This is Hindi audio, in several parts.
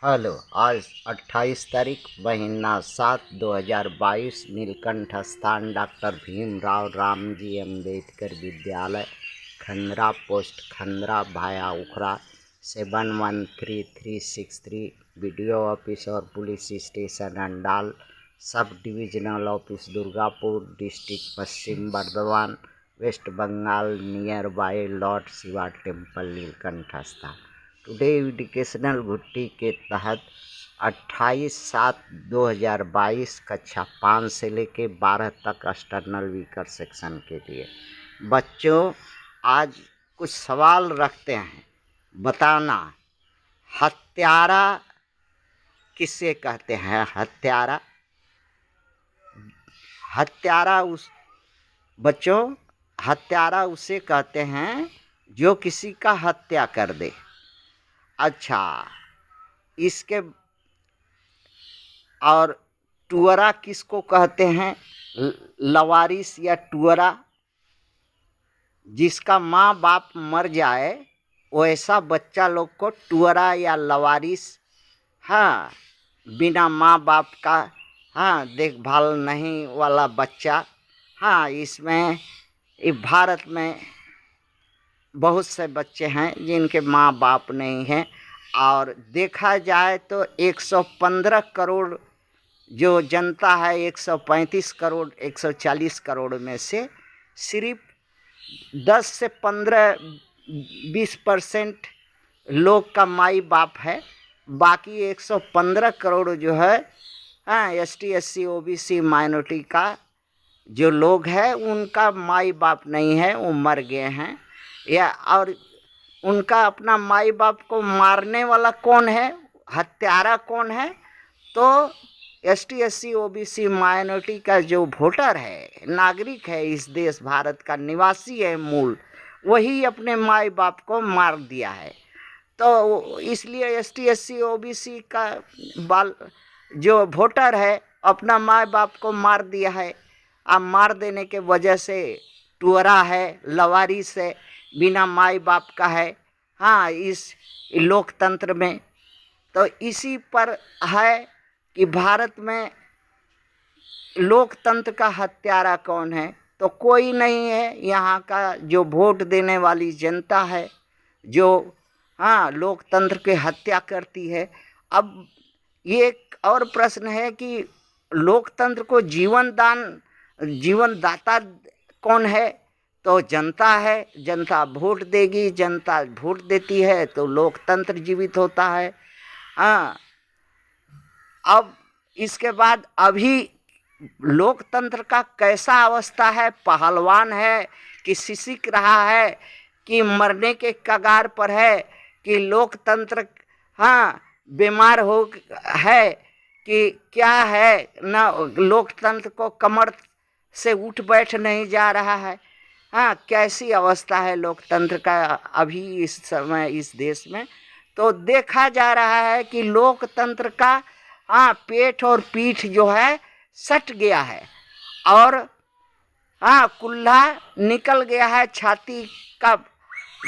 हेलो। आज 28 तारीख महीना 7 2022 नीलकंठ स्थान डॉक्टर भीमराव रामजी अम्बेडकर विद्यालय खंद्रा पोस्ट खंद्रा भाया उखरा 711363 वीडियो ऑफिस और police station Andal sub divisional office Durgapur district Paschim Bardhaman west Bengal near by lord Shiva temple Neelkanth स्थान। टुडे एजुकेशनल भुट्टी के तहत 28/7/2022 कक्षा 5 से लेके 12 तक एक्सटर्नल वीकर सेक्शन के लिए बच्चों आज कुछ सवाल रखते हैं। बताना, हत्यारा किसे कहते हैं? हत्यारा बच्चों हत्यारा उसे कहते हैं जो किसी का हत्या कर दे। अच्छा, इसके और टुअरा किसको कहते हैं? लवारिस या टुअरा, जिसका माँ बाप मर जाए वैसा बच्चा लोग को टुअरा या लवारिस, हाँ, बिना माँ बाप का, हाँ, देखभाल नहीं वाला बच्चा, हाँ, इसमें भारत में बहुत से बच्चे हैं जिनके माँ बाप नहीं हैं। और देखा जाए तो 115 करोड़ जो जनता है, 135 करोड़ 140 करोड़ में से सिर्फ 10 से 15-20% लोग का माई बाप है। बाकी 115 करोड़ जो है, हाँ, ST SC OBC माइनॉरिटी का जो लोग हैं उनका माई बाप नहीं है, वो मर गए हैं। या और उनका अपना माई बाप को मारने वाला कौन है? हत्यारा कौन है? तो ST SC OBC माइनॉरिटी का जो वोटर है, नागरिक है, इस देश भारत का निवासी है मूल, वही अपने माई बाप को मार दिया है। तो इसलिए ST SC OBC का जो वोटर है अपना माई बाप को मार दिया है। अब मार देने के वजह से टुअरा है, लवारिस है, बिना माई बाप का है, हाँ, इस लोकतंत्र में। तो इसी पर है कि भारत में लोकतंत्र का हत्यारा कौन है? तो कोई नहीं है। यहाँ का जो वोट देने वाली जनता है जो, हाँ, लोकतंत्र की हत्या करती है। अब ये एक और प्रश्न है कि लोकतंत्र को जीवनदाता कौन है? तो जनता है। जनता वोट देगी, जनता वोट देती है तो लोकतंत्र जीवित होता है। हाँ, अब इसके बाद अभी लोकतंत्र का कैसा अवस्था है? पहलवान है कि सिसक रहा है कि मरने के कगार पर है? कि लोकतंत्र, हाँ, बीमार हो है कि क्या है? ना, लोकतंत्र को कमर से उठ बैठ नहीं जा रहा है। हाँ, कैसी अवस्था है लोकतंत्र का अभी इस समय इस देश में? तो देखा जा रहा है कि लोकतंत्र का, हाँ, पेट और पीठ जो है सट गया है और, हाँ, कुल्हा निकल गया है। छाती का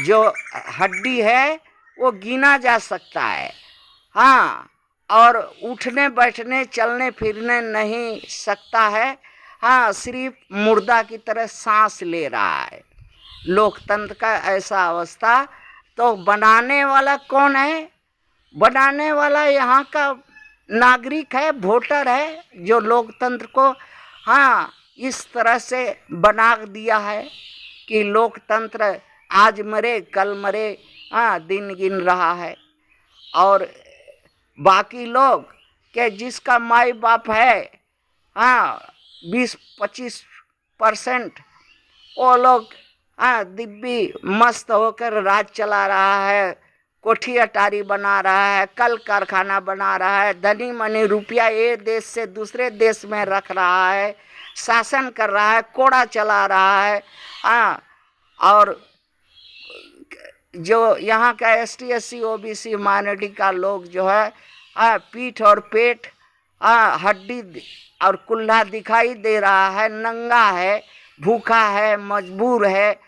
जो हड्डी है वो गिना जा सकता है, हाँ, और उठने बैठने चलने फिरने नहीं सकता है, हाँ, सिर्फ मुर्दा की तरह सांस ले रहा है। लोकतंत्र का ऐसा अवस्था। तो बनाने वाला कौन है? बनाने वाला यहाँ का नागरिक है, वोटर है, जो लोकतंत्र को, हाँ, इस तरह से बना दिया है कि लोकतंत्र आज मरे कल मरे, हाँ, दिन गिन रहा है। और बाकी लोग के जिसका माई बाप है, हाँ, 20-25% वो लोग, हाँ, दिव्य मस्त होकर राज चला रहा है, कोठी अटारी बना रहा है, कल कारखाना बना रहा है, धनी मनी रुपया एक देश से दूसरे देश में रख रहा है, शासन कर रहा है, कोड़ा चला रहा है, हाँ। और जो यहाँ का ST SC OBC माइनॉरिटी का लोग जो है, हाँ, पीठ और पेट, हाँ, हड्डी और कुल्हा दिखाई दे रहा है, नंगा है, भूखा है, मजबूर है,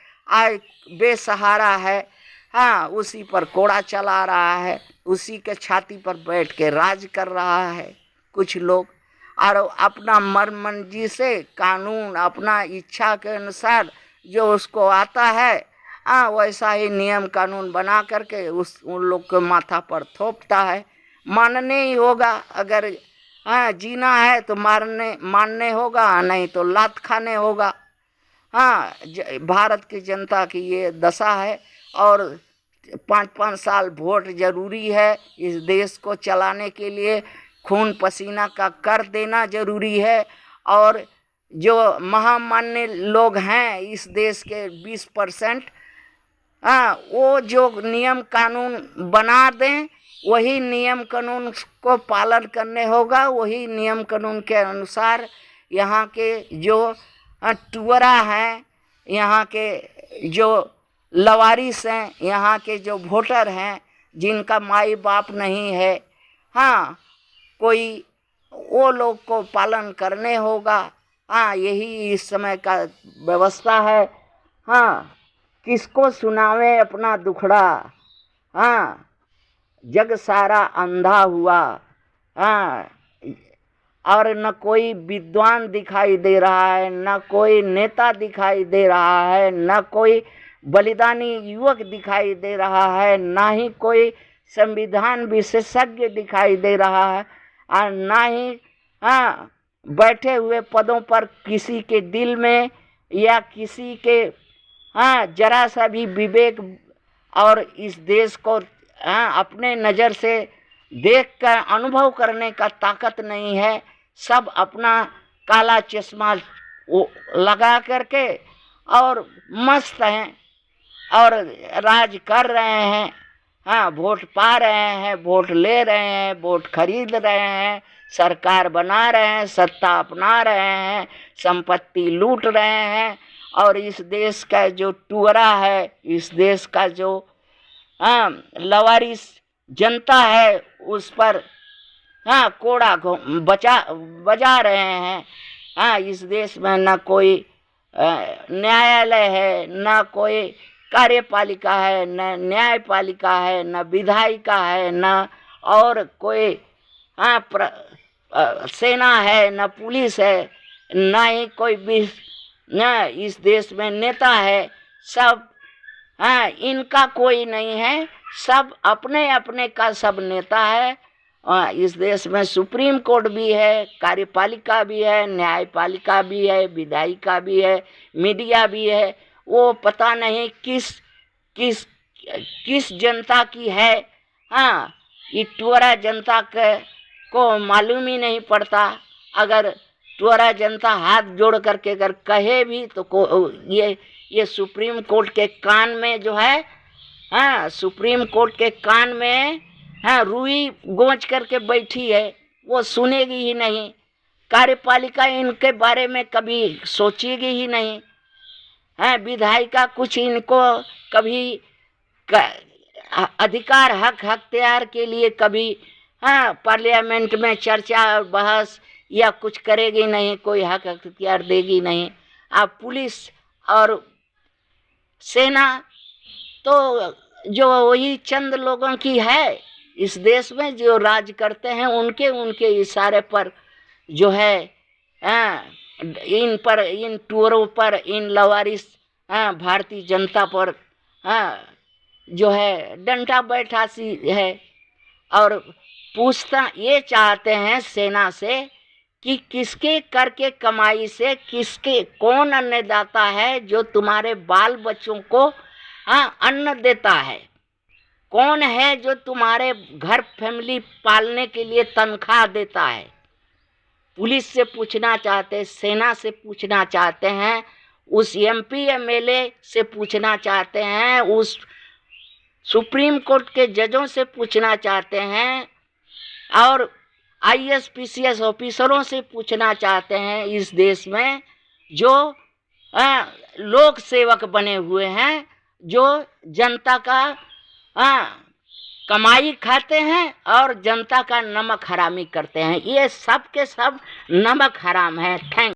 बेसहारा है। हाँ, उसी पर कोड़ा चला रहा है, उसी के छाती पर बैठ के राज कर रहा है कुछ लोग, और अपना मनमर्जी से कानून अपना इच्छा के अनुसार जो उसको आता है हाँ वैसा ही नियम कानून बना करके उन लोग के माथा पर थोपता है। मानने ही होगा, अगर हाँ जीना है तो मानने होगा, नहीं तो लात खाने होगा। हाँ, भारत की जनता की ये दशा है। और 5-5 साल वोट जरूरी है इस देश को चलाने के लिए, खून पसीना का कर देना जरूरी है। और जो महामान्य लोग हैं इस देश के 20%, हाँ वो जो नियम कानून बना दें वही नियम कानून को पालन करने होगा, वही नियम कानून के अनुसार यहाँ के जो टुअरा हैं, यहाँ के जो लवारिस हैं, यहाँ के जो वोटर हैं जिनका माई बाप नहीं है, हाँ कोई वो लोग को पालन करने होगा। हाँ यही इस समय का व्यवस्था है। हाँ किसको सुनावे अपना दुखड़ा, हाँ जग सारा अंधा हुआ। हाँ और न कोई विद्वान दिखाई दे रहा है, न कोई नेता दिखाई दे रहा है, न कोई बलिदानी युवक दिखाई दे रहा है, ना ही कोई संविधान विशेषज्ञ दिखाई दे रहा है, और ना ही हाँ बैठे हुए पदों पर किसी के दिल में या किसी के हाँ जरा सा भी विवेक और इस देश को हाँ अपने नज़र से देख कर अनुभव करने का ताकत नहीं है। सब अपना काला चश्मा लगा करके और मस्त हैं और राज कर रहे हैं। हाँ वोट पा रहे हैं, वोट ले रहे हैं, वोट खरीद रहे हैं, सरकार बना रहे हैं, सत्ता अपना रहे हैं, संपत्ति लूट रहे हैं। और इस देश का जो टुअरा है, इस देश का जो लवारिस जनता है उस पर हाँ कोड़ा बजा रहे हैं। हाँ इस देश में न कोई न्यायालय है, न कोई कार्यपालिका है, न न्यायपालिका है, न विधायिका है, न और कोई सेना है, न पुलिस है, न ही कोई भी न इस देश में नेता है। सब हाँ इनका कोई नहीं है, सब अपने अपने का सब नेता है। इस देश में सुप्रीम कोर्ट भी है, कार्यपालिका भी है, न्यायपालिका भी है, विधायिका भी है, मीडिया भी है। वो पता नहीं किस किस किस जनता की है। हाँ ये टुअरा जनता को मालूम ही नहीं पड़ता। अगर टुअरा जनता हाथ जोड़ करके अगर कहे भी तो ये सुप्रीम कोर्ट के कान में जो है हाँ सुप्रीम कोर्ट के कान में हाँ रुई गोंच करके बैठी है, वो सुनेगी ही नहीं। कार्यपालिका इनके बारे में कभी सोचेगी ही नहीं। हाँ विधायिका कुछ इनको कभी अधिकार हक अख्तियार के लिए कभी हाँ पार्लियामेंट में चर्चा और बहस या कुछ करेगी नहीं, कोई हक अख्तियार देगी नहीं। अब पुलिस और सेना तो जो वही चंद लोगों की है इस देश में जो राज करते हैं, उनके इशारे पर जो है इन टुअरों पर, इन लवारिस भारतीय जनता पर जो है डंडा बैठा सी है। और पूछता ये चाहते हैं सेना से कि किसके कर के कमाई से किसके कौन अन्नदाता है जो तुम्हारे बाल बच्चों को अन्न देता है, कौन है जो तुम्हारे घर फैमिली पालने के लिए तनख्वाह देता है। पुलिस से पूछना चाहते, सेना से पूछना चाहते हैं, उस MP MLA से पूछना चाहते हैं, उस सुप्रीम कोर्ट के जजों से पूछना चाहते हैं, और IAS PCS ऑफिसरों से पूछना चाहते हैं इस देश में जो लोक सेवक बने हुए हैं, जो जनता का कमाई खाते हैं और जनता का नमक हरामी करते हैं। ये सब के सब नमक हराम है। थैंक